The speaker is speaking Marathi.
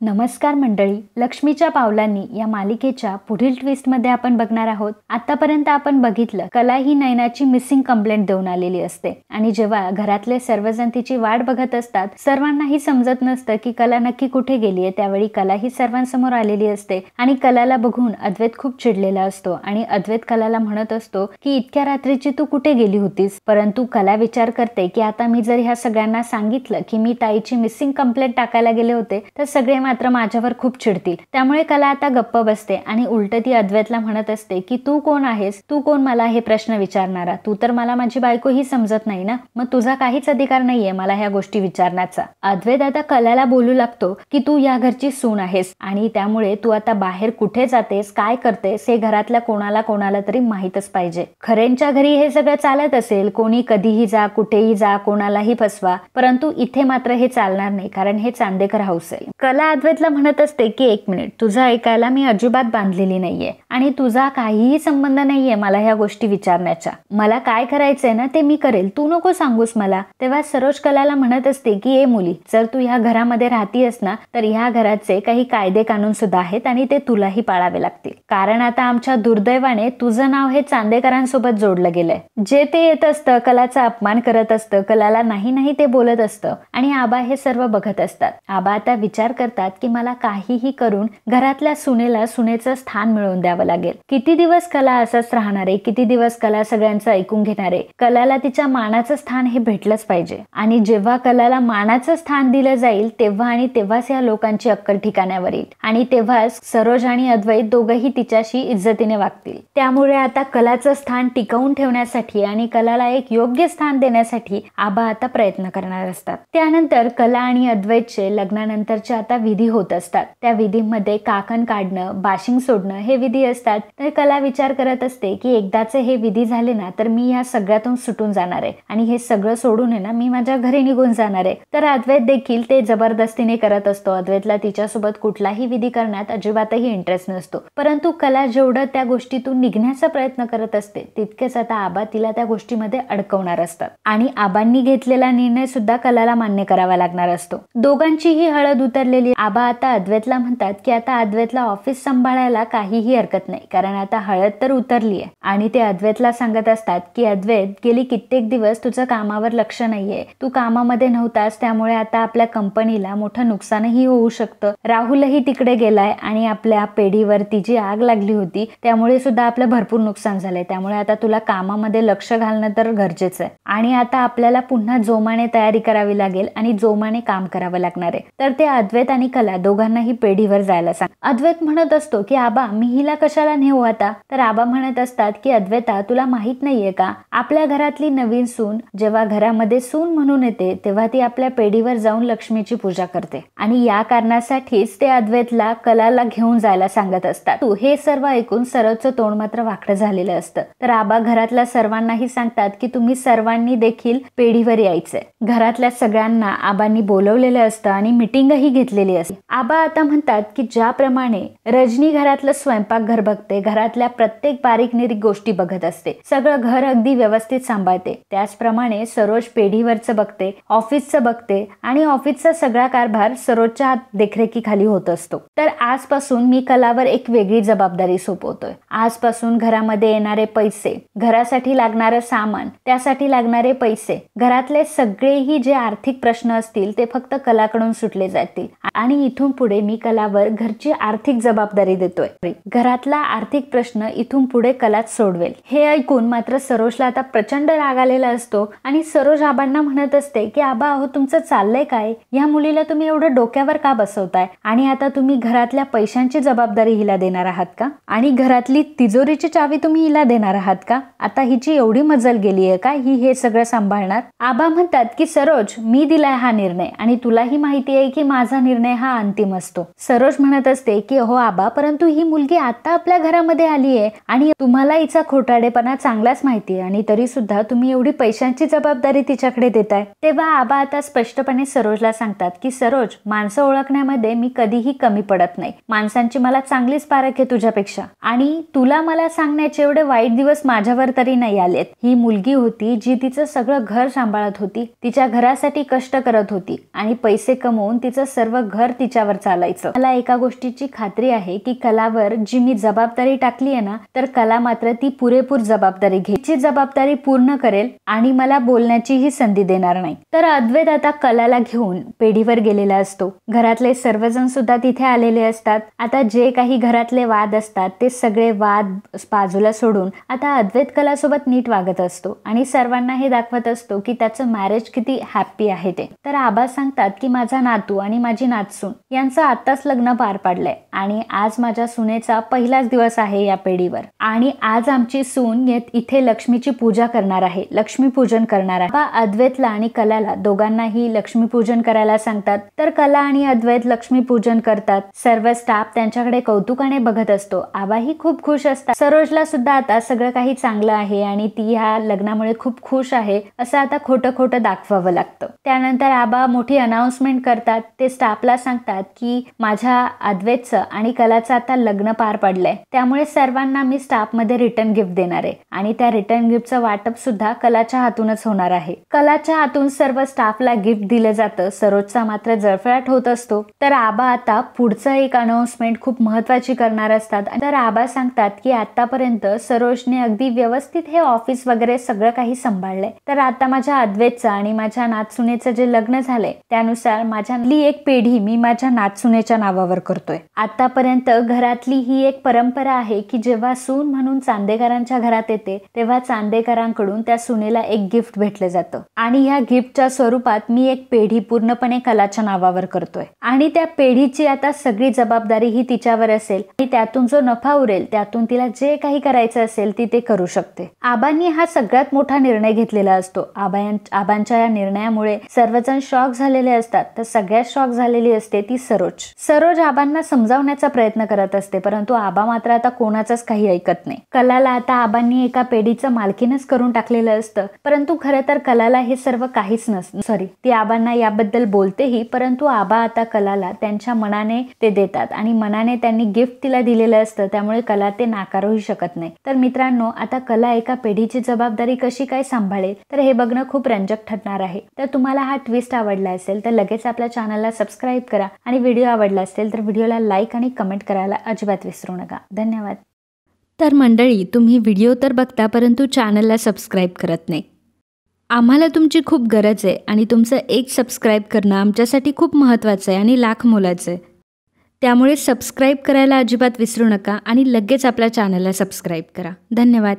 नमस्कार मंडळी, लक्ष्मीच्या पावलांनी या मालिकेच्या पुढील ट्विस्टमध्ये आपण बघणार आहोत. आतापर्यंत आपण बघितलं कला ही नयनाची मिसिंग कंप्लेंट देऊन आलेली असते आणि जेव्हा घरातले सर्वजण तिची वाट बघत असतात, सर्वांनाही समजत नसतं की कला नक्की कुठे गेलीये. त्यावेळी कला ही सर्वांसमोर आलेली असते आणि कलाला बघून अद्वैत खूप चिडलेला असतो आणि अद्वैत कलाला म्हणत असतो की इतक्या रात्रीची तू कुठे गेली होतीस. परंतु कला विचार करते की आता मी जर ह्या सगळ्यांना सांगितलं की मी ताईची मिसिंग कंप्लेंट टाकायला गेले होते तर सगळे मात्र माझ्यावर खूप चिडतील. त्यामुळे कला आता गप्प बसते आणि उलट ती अद्वैतला म्हणत असते की तू कोण आहेस, तू कोण मला हे प्रश्न विचारणारा, तू तर मला माझी बायको ही समजत नाही ना, मग तुझा काहीच अधिकार नाहीये मला ह्या गोष्टी विचारण्याचा. अद्वैत आता कलाला बोलू लागतो की तू या घरची सून आहेस आणि त्यामुळे तू आता बाहेर कुठे जातेस, काय करतेस हे घरातल्या कोणाला तरी माहीतच पाहिजे. खऱ्यांच्या घरी हे सगळं चालत असेल, कोणी कधीही जा, कुठेही जा, कोणालाही फसवा, परंतु इथे मात्र हे चालणार नाही, कारण हे चांदेकर हाऊस आहे. कला अद्वैतला म्हणत असते की एक मिनिट, तुझं ऐकायला मी अजिबात बांधलेली नाहीये आणि तुझा काहीही संबंध नाहीये मला ह्या गोष्टी विचारण्याचा. मला काय करायचंय ना ते मी करेल, तू नको सांगूस मला. तेव्हा सरोज कलाला म्हणत असते की ए मुली, जर तू ह्या घरामध्ये राहतीयस ना तर ह्या घराचे काही कायदे कानून सुद्धा आहेत आणि ते तुलाही पाळावे लागतील, कारण आता आमच्या दुर्दैवाने तुझं नाव हे चांदेकरांसोबत जोडलं गेलंय. जे ते येत असतं कलाचा अपमान करत असतं, कलाला नाही ते बोलत असतं आणि आबा हे सर्व बघत असतात. आबा आता विचार करतात की मला काहीही करून घरातल्या सुनेला सुनेचं स्थान मिळवून द्यावं लागेल. किती दिवस कला असंच राहणार आहे, किती दिवस कला सगळ्यांचं ऐकून घेणार आहे. कलाला तिच्या मानाचं स्थान हे भेटलंच पाहिजे आणि जेव्हा कलाला मानाचं स्थान दिलं जाईल तेव्हा आणि तेव्हाच या लोकांची अक्कल ठिकाण्यावर येईल आणि तेव्हाच सरोज आणि अद्वैत दोघंही तिच्याशी इज्जतीने वागतील. त्यामुळे आता कलाचं स्थान टिकवून ठेवण्यासाठी आणि कलाला एक योग्य स्थान देण्यासाठी आबा आता प्रयत्न करणार असतात. त्यानंतर कला आणि अद्वैतचे लग्नानंतरचे आता विधी होत असतात. त्या विधीमध्ये काकण काढणं, बाशिंग सोडणं हे विधी असतात. तर कला विचार करत असते की एकदाचे हे विधी झाले ना तर मी या सगळ्यातून सुटून जाणार आहे आणि हे सगळं सोडून आहे ना मी माझ्या घरी निघून जाणार आहे. तर अद्वैत देखील ते जबरदस्तीने करत असतो. अद्वैतला तिच्यासोबत कुठलाही विधी करण्यात अजिबातही इंटरेस्ट नसतो, परंतु कला जेवढं त्या गोष्टीतून निघण्याचा प्रयत्न करत असते तितकेच आता आबा तिला त्या गोष्टीमध्ये अडकवणार असतात आणि आबांनी घेतलेला निर्णय सुद्धा कलाला मान्य करावा लागणार असतो. दोघांचीही हळद उतरलेली. आबा आता अद्वैतला म्हणतात की आता अद्वैतला ऑफिस सांभाळायला काहीही हरकत नाही, कारण आता हळद तर उतरली आहे. आणि ते अद्वैतला सांगत असतात की अद्वैत, गेली कित्येक दिवस तुझं कामावर लक्ष नाहीये, तू कामामध्ये नव्हतास, त्यामुळे आता आपल्या कंपनीला मोठं नुकसानही होऊ शकतं. राहुलही तिकडे गेलाय आणि आपल्या पेढीवरती जी आग लागली होती त्यामुळे सुद्धा आपलं भरपूर नुकसान झालंय. त्यामुळे आता तुला कामामध्ये लक्ष घालणं तर गरजेचं आहे आणि आता आपल्याला पुन्हा जोमाने तयारी करावी लागेल आणि जोमाने काम करावं लागणार आहे. तर ते अद्वैत आणि कला दोघांनाही पेढीवर जायला सांग. अद्वैत म्हणत असतो की आबा, मी हिला कशाला नेऊ आता. तर आबा म्हणत असतात की अद्वैता, तुला माहित नाहीये का, आपल्या घरातली नवीन सून जेव्हा घरामध्ये सून म्हणून येते तेव्हा ती आपल्या पेढीवर जाऊन लक्ष्मीची पूजा करते आणि या कारणासाठीच ते अद्वैतला कलाला घेऊन जायला सांगत असतात. तू हे सर्व ऐकून सरोजचं तोंड मात्र वाकडं झालेलं असतं. तर आबा घरातल्या सर्वांनाही सांगतात की तुम्ही सर्वांनी देखील पेढीवर यायचंय. घरातल्या सगळ्यांना आबांनी बोलवलेलं असतं आणि मीटिंगही घेतलेली असते. आबा आता म्हणतात की ज्याप्रमाणे रजनी घरातलं स्वयंपाकघर बघते, घरातल्या प्रत्येक बारीक निरीक गोष्टी बघत असते, सगळं घर अगदी व्यवस्थित सांभाळते, त्याचप्रमाणे सरोज पेढीवरचं बघते, ऑफिसचं बघते आणि ऑफिसचा सगळा कारभार सरोजच्या देखरेखीखाली होत असतो. तर आजपासून मी कलावर एक वेगळी जबाबदारी सोपवतोय. आजपासून घरामध्ये येणारे पैसे, घरासाठी लागणारं सामान, त्यासाठी लागणारे पैसे, घरातले सगळेही जे आर्थिक प्रश्न असतील ते फक्त कलाकडून सुटले जातील आणि इथून पुढे मी कलावर घरची आर्थिक जबाबदारी देतोय. घरातला आर्थिक प्रश्न इथून पुढे कलाच सोडवेल. हे ऐकून मात्र सरोजला आता प्रचंड राग आलेला असतो आणि सरोज आबांना म्हणत असते की आबा, अहो तुमचं चाललंय काय, या मुलीला तुम्ही एवढं डोक्यावर का बसवताय आणि आता तुम्ही घरातल्या पैशांची जबाबदारी हिला देणार आहात का आणि घरातली तिजोरीची चावी तुम्ही हिला देणार आहात का. आता हिची एवढी मजल गेलीये का, ही हे सगळं सांभाळणार. आबा म्हणतात की सरोज, मी दिलाय हा निर्णय आणि तुलाही माहिती आहे की माझा निर्णय हा अंतिम असतो. सरोज म्हणत असते की हो आबा, परंतु ही मुलगी आता आपल्या घरामध्ये आली आहे आणि तुम्हाला हिचा खोटाडेपणा चांगलाच माहिती आहे आणि तरी सुद्धा तुम्ही एवढी पैशांची जबाबदारी तिच्याकडे देताय. तेव्हा आबा आता स्पष्टपणे सरोजला सांगतात की सरोज, माणसं ओळखण्यामध्ये मी कधीही कमी पडत नाही. माणसांची मला चांगलीच पारख आहे तुझ्यापेक्षा आणि तुला मला सांगण्याचे एवढे वाईट दिवस माझ्यावर तरी नाही आलेत. ही मुलगी होती जी तिचं सगळं घर सांभाळत होती, तिच्या घरासाठी कष्ट करत होती आणि पैसे कमवून तिचं सर्व घर घर तिच्यावर चालायचं. मला एका गोष्टीची खात्री आहे की कलावर जी मी जबाबदारी टाकली आहे ना, तर कला मात्र ती पुरेपूर जबाबदारी घेईल, तिची जबाबदारी पूर्ण करेल आणि मला बोलण्याचीही संधी देणार नाही. तर अद्वैत आता कलाला घेऊन पेढीवर गेलेला असतो. घरातले सर्वजण सुद्धा तिथे आलेले असतात. आता जे काही घरातले वाद असतात ते सगळे वाद बाजूला सोडून आता अद्वैत कलासोबत नीट वागत असतो आणि सर्वांना हे दाखवत असतो की त्याचं मॅरेज किती हॅप्पी आहे ते. तर आबा सांगतात की माझा नातू आणि माझी नातसून यांचं आताच लग्न पार पडलंय आणि आज माझ्या सुनेचा पहिलाच दिवस आहे या पेढीवर आणि आज आमची सून इथे लक्ष्मीची पूजा करणार आहे, लक्ष्मीपूजन करणार आहे. आबा अद्वैतला आणि कलाला दोघांनाही लक्ष्मीपूजन करायला सांगतात. तर कला आणि अद्वैत लक्ष्मीपूजन करतात. सर्व स्टाफ त्यांच्याकडे कौतुकाने बघत असतो. आबाही खूप खुश असतात. सरोजला सुद्धा आता सगळं काही चांगलं आहे आणि ती ह्या लग्नामुळे खूप खुश आहे असं आता खोटं खोटं दाखवावं लागतं. त्यानंतर आबा मोठी अनाउन्समेंट करतात. ते स्टाफला सांगतात की माझ्या अद्वैतचं आणि कलाचं आता लग्न पार पडलंय, त्यामुळे सर्वांना मी स्टाफमध्ये रिटर्न गिफ्ट देणार आहे आणि त्या रिटर्न गिफ्टचं वाटप सुद्धा कलाच्या हातूनच होणार आहे. कलाच्या हातून सर्व स्टाफला गिफ्ट दिलं जातं. सरोजचा मात्र जळफळाट होत असतो. तर आबा आता पुढचं एक अनाउन्समेंट खूप महत्वाची करणार असतात. तर आबा सांगतात की आतापर्यंत सरोजने अगदी व्यवस्थित हे ऑफिस वगैरे सगळं काही सांभाळलंय, तर आता माझ्या अद्वैतचं आणि माझ्या नातसुनेचं जे लग्न झालंय त्यानुसार माझ्यातली एक पेढी मी माझ्या नातसुनेच्या नावावर करतोय. आतापर्यंत घरातली ही एक परंपरा आहे की जेव्हा सून म्हणून चांदेकरांच्या घरात येते तेव्हा चांदेकरांकडून त्या सुनेला एक गिफ्ट भेटलं जातं आणि ह्या गिफ्टच्या स्वरूपात मी एक पेढी पूर्णपणे कलाच्या नावावर करतोय आणि त्या पेढीची आता सगळी जबाबदारी ही तिच्यावर असेल आणि त्यातून जो नफा उरेल त्यातून तिला जे काही करायचं असेल ती ते करू शकते. आबांनी हा सगळ्यात मोठा निर्णय घेतलेला असतो. आबांच्या या निर्णयामुळे सर्वजण शॉक झालेले असतात. तर सगळ्यात शॉक झालेली असते ती सरोज आबांना समजावण्याचा प्रयत्न करत असते, परंतु आबा मात्र आता कोणाचंच काही ऐकत नाही. कलाला आता आबांनी एका पेढीचं मालकीनच करून टाकलेलं असतं, परंतु खरं तर कलाला हे सर्व काहीच नसतं. ती आबांना याबद्दल बोलतेही, परंतु आबा आता कलाला त्यांच्या मनाने ते देतात आणि मनाने त्यांनी गिफ्ट तिला दिलेलं असतं, त्यामुळे कला ते नाकारूही शकत नाही. तर मित्रांनो, आता कला एका पेढीची जबाबदारी कशी काय सांभाळेल तर हे बघणं खूप रंजक ठरणार आहे. तर तुम्हाला हा ट्विस्ट आवडला असेल तर लगेच आपल्या चॅनलला सबस्क्राईब करा आणि व्हिडिओ आवडला असेल तर व्हिडिओला लाईक आणि कमेंट करायला अजिबात विसरू नका. धन्यवाद. तर मंडळी, तुम्ही व्हिडिओ तर बघता परंतु चॅनलला सबस्क्राईब करत नाही. आम्हाला तुमची खूप गरज आहे आणि तुमचं एक सबस्क्राईब करणं आमच्यासाठी खूप महत्त्वाचं आहे आणि लाख मोलाचं आहे. त्यामुळे सबस्क्राईब करायला अजिबात विसरू नका आणि लगेच आपल्या चॅनलला सबस्क्राईब करा. धन्यवाद.